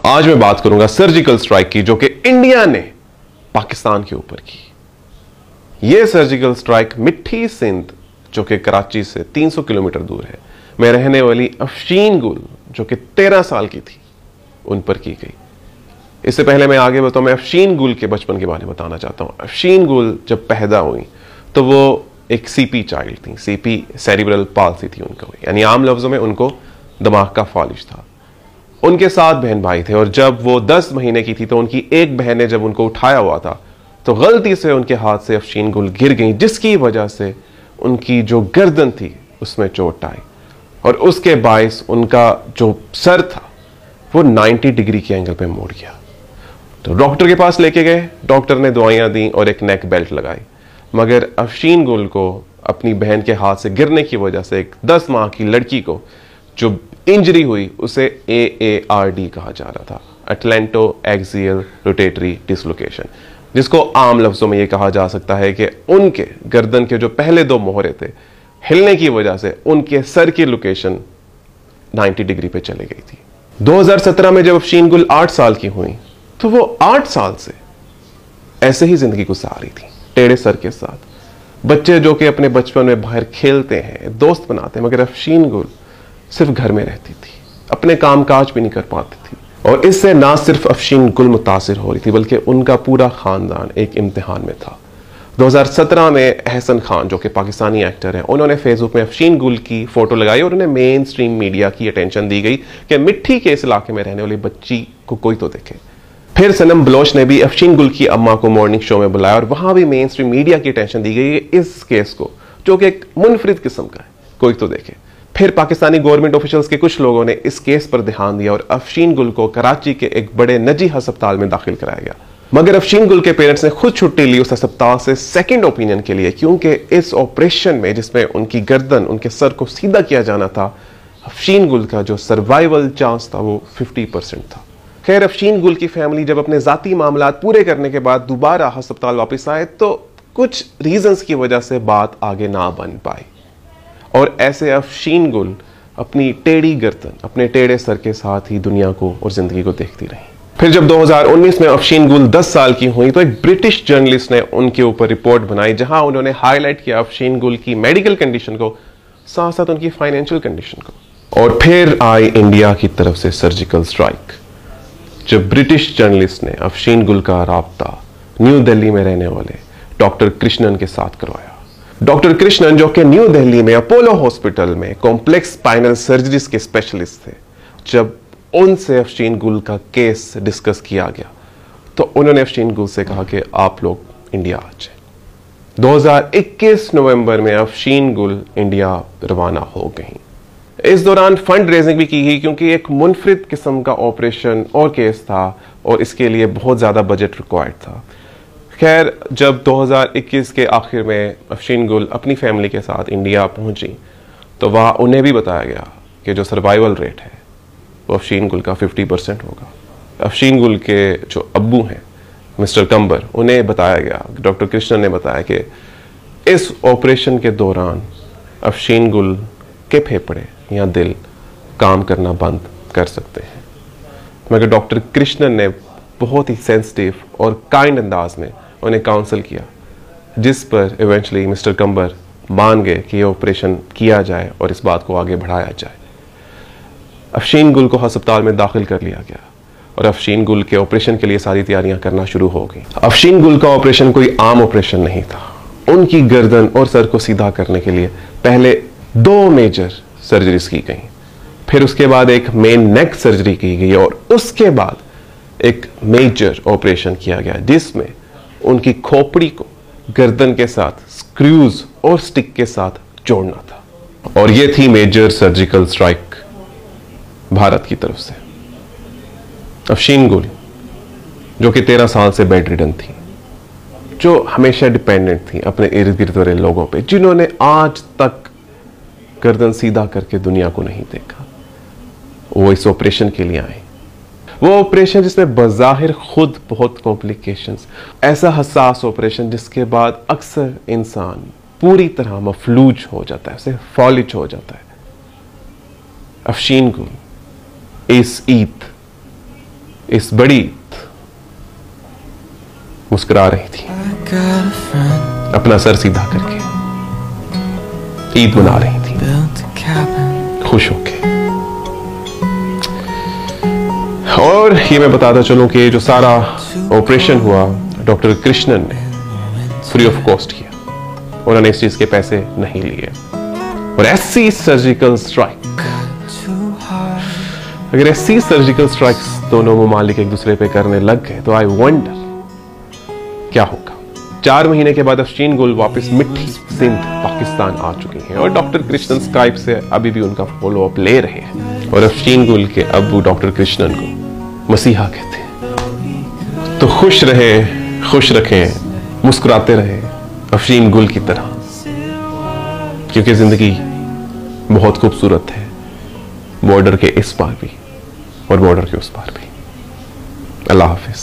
आज मैं बात करूंगा सर्जिकल स्ट्राइक की जो कि इंडिया ने पाकिस्तान के ऊपर की। यह सर्जिकल स्ट्राइक मिठी सिंध जो कि कराची से 300 किलोमीटर दूर है में रहने वाली अफशीन गुल जो कि 13 साल की थी उन पर की गई। इससे पहले मैं आगे बताऊं, मैं अफशीन गुल के बचपन के बारे में बताना चाहता हूं। अफशीन गुल जब पैदा हुई तो वो एक सीपी चाइल्ड थी। सीपी सेरिब्रल पाल्सी थी उनको, यानी आम लफ्जों में उनको दिमाग का फालिज था। उनके 7 बहन भाई थे और जब वो 10 महीने की थी तो उनकी एक बहन ने जब उनको उठाया हुआ था तो गलती से उनके हाथ से अफशीन गुल गिर गई, जिसकी वजह से उनकी जो गर्दन थी उसमें चोट आई और उसके बायस उनका जो सर था वो 90 डिग्री के एंगल पे मुड़ गया। तो डॉक्टर के पास लेके गए, डॉक्टर ने दवाइयां दी और एक नेक बेल्ट लगाई, मगर अफशीन गुल को अपनी बहन के हाथ से गिरने की वजह से एक 10 माह की लड़की को जो इंजरी हुई उसे AARD कहा जा रहा था, अटलेंटो एक्सियल रोटेटरी डिसलोकेशन, जिसको आम लफ्जों में यह कहा जा सकता है कि उनके गर्दन के जो पहले 2 मोहरे थे हिलने की वजह से उनके सर की लोकेशन 90 डिग्री पे चली गई थी। 2017 में जब अफशीन गुल 8 साल की हुई तो वो 8 साल से ऐसे ही जिंदगी गुजार रही थी, टेढ़े सर के साथ। बच्चे जो कि अपने बचपन में बाहर खेलते हैं, दोस्त बनाते हैं, मगर अफशीन गुल सिर्फ घर में रहती थी, अपने काम काज भी नहीं कर पाती थी। और इससे ना सिर्फ अफशीन गुल मुतासिर हो रही थी बल्कि उनका पूरा खानदान एक इम्तिहान में था। 2017 में अहसन खान जो कि पाकिस्तानी एक्टर हैं, उन्होंने फेसबुक में अफशीन गुल की फोटो लगाई और उन्हें मेन स्ट्रीम मीडिया की अटेंशन दी गई कि मिट्टी के इस इलाके में रहने वाली बच्ची को कोई तो देखे। फिर सनम बलोच ने भी अफशीन गुल की अम्मा को मॉर्निंग शो में बुलाया और वहां भी मेन स्ट्रीम मीडिया की अटेंशन दी गई इस केस को जो कि एक मुनफरिद किस्म का है, कोई तो देखे। फिर पाकिस्तानी गवर्नमेंट ऑफिशियल्स के कुछ लोगों ने इस केस पर ध्यान दिया और अफशीन गुल को कराची के एक बड़े निजी अस्पताल में दाखिल कराया गया, मगर अफशीन गुल के पेरेंट्स ने खुद छुट्टी ली उस अस्पताल से सेकंड ओपिनियन के लिए, क्योंकि इस ऑपरेशन में जिसमें उनकी गर्दन, उनके सर को सीधा किया जाना था, अफशीन गुल का जो सर्वाइवल चांस था वो 50% था। खैर, अफशीन गुल की फैमिली जब अपने जाती मामलात पूरे करने के बाद दोबारा अस्पताल वापस आए तो कुछ रीजंस की वजह से बात आगे ना बन पाई और ऐसे अफशीन गुल अपनी टेढ़ी गर्दन, अपने टेढ़े सर के साथ ही दुनिया को और जिंदगी को देखती रही। फिर जब 2019 में अफशीन गुल 10 साल की हुई तो एक ब्रिटिश जर्नलिस्ट ने उनके ऊपर रिपोर्ट बनाई जहां उन्होंने हाईलाइट किया अफशीन गुल की मेडिकल कंडीशन को, साथ साथ उनकी फाइनेंशियल कंडीशन को। और फिर आई इंडिया की तरफ से सर्जिकल स्ट्राइक, जब ब्रिटिश जर्नलिस्ट ने अफशीन गुल का राब्ता न्यू दिल्ली में रहने वाले डॉक्टर कृष्णन के साथ करवाया। डॉक्टर कृष्णन जो कि न्यू दिल्ली में अपोलो हॉस्पिटल में कॉम्प्लेक्स स्पाइनल सर्जरीज के स्पेशलिस्ट थे, जब उनसे अफशीन गुल का केस डिस्कस किया गया तो उन्होंने अफशीन गुल से कहा कि आप लोग इंडिया आ जाए। 2021 नवंबर में अफशीन गुल इंडिया रवाना हो गई। इस दौरान फंड रेजिंग भी की गई क्योंकि एक मुनफरिद किस्म का ऑपरेशन और केस था और इसके लिए बहुत ज़्यादा बजट रिक्वायर्ड था। खैर, जब 2021 के आखिर में अफशीन गुल अपनी फैमिली के साथ इंडिया पहुंची तो वहाँ उन्हें भी बताया गया कि जो सर्वाइवल रेट है वो अफशीन गुल का 50% होगा। अफशीन गुल के जो अब्बू हैं मिस्टर कंबर, उन्हें बताया गया, डॉक्टर कृष्णन ने बताया कि इस ऑपरेशन के दौरान अफशीन गुल के फेफड़े या दिल काम करना बंद कर सकते हैं, मगर डॉक्टर कृष्णन ने बहुत ही सेंसिटिव और काइंड अंदाज में उन्हें काउंसल किया, जिस पर इवेंचुअली मिस्टर कंबर मान गए कि यह ऑपरेशन किया जाए और इस बात को आगे बढ़ाया जाए। अफशीन गुल को अस्पताल में दाखिल कर लिया गया और अफशीन गुल के ऑपरेशन के लिए सारी तैयारियां करना शुरू हो गई। अफशीन गुल का ऑपरेशन कोई आम ऑपरेशन नहीं था। उनकी गर्दन और सर को सीधा करने के लिए पहले 2 मेजर सर्जरीज की गई, फिर उसके बाद एक मेन नेक सर्जरी की गई और उसके बाद एक मेजर ऑपरेशन किया गया जिसमें उनकी खोपड़ी को गर्दन के साथ स्क्रूज और स्टिक के साथ जोड़ना था। और यह थी मेजर सर्जिकल स्ट्राइक भारत की तरफ से। अफशीन गुल जो कि 13 साल से बेड रिडन थी, जो हमेशा डिपेंडेंट थी अपने इर्द गिर्द वाले लोगों पे, जिन्होंने आज तक गर्दन सीधा करके दुनिया को नहीं देखा, वो इस ऑपरेशन के लिए आए। वो ऑपरेशन जिसमें बज़ाहिर खुद बहुत कॉम्प्लिकेशंस, ऐसा हसास ऑपरेशन जिसके बाद अक्सर इंसान पूरी तरह मफलूज हो जाता है, उसे फॉलिज हो जाता है। अफशीन गुल इस ईद इस बड़ी मुस्कुरा रही थी, अपना सर सीधा करके ईद मना रही थी, खुश होके। और ये मैं बताता चलूं कि जो सारा ऑपरेशन हुआ डॉक्टर कृष्णन ने फ्री ऑफ कॉस्ट किया, उन्होंने इस चीज के पैसे नहीं लिए। और ऐसी सर्जिकल स्ट्राइक, अगर ऐसी सर्जिकल स्ट्राइक्स दोनों ममालिक एक दूसरे पे करने लग गए तो आई वंडर क्या होगा। 4 महीने के बाद अफशीन गुल वापस मिठी सिंध पाकिस्तान आ चुकी हैं और डॉक्टर कृष्णन स्काइप से अभी भी उनका फॉलो अप ले रहे हैं। और अफशीन गुल के अब्बू डॉक्टर कृष्णन को मसीहा कहते हैं। तो खुश रहे, खुश रखें, मुस्कुराते रहे अफशीन गुल की तरह, क्योंकि जिंदगी बहुत खूबसूरत है, बॉर्डर के इस पार भी और बॉर्डर के उस पार भी। अल्लाह हाफिज।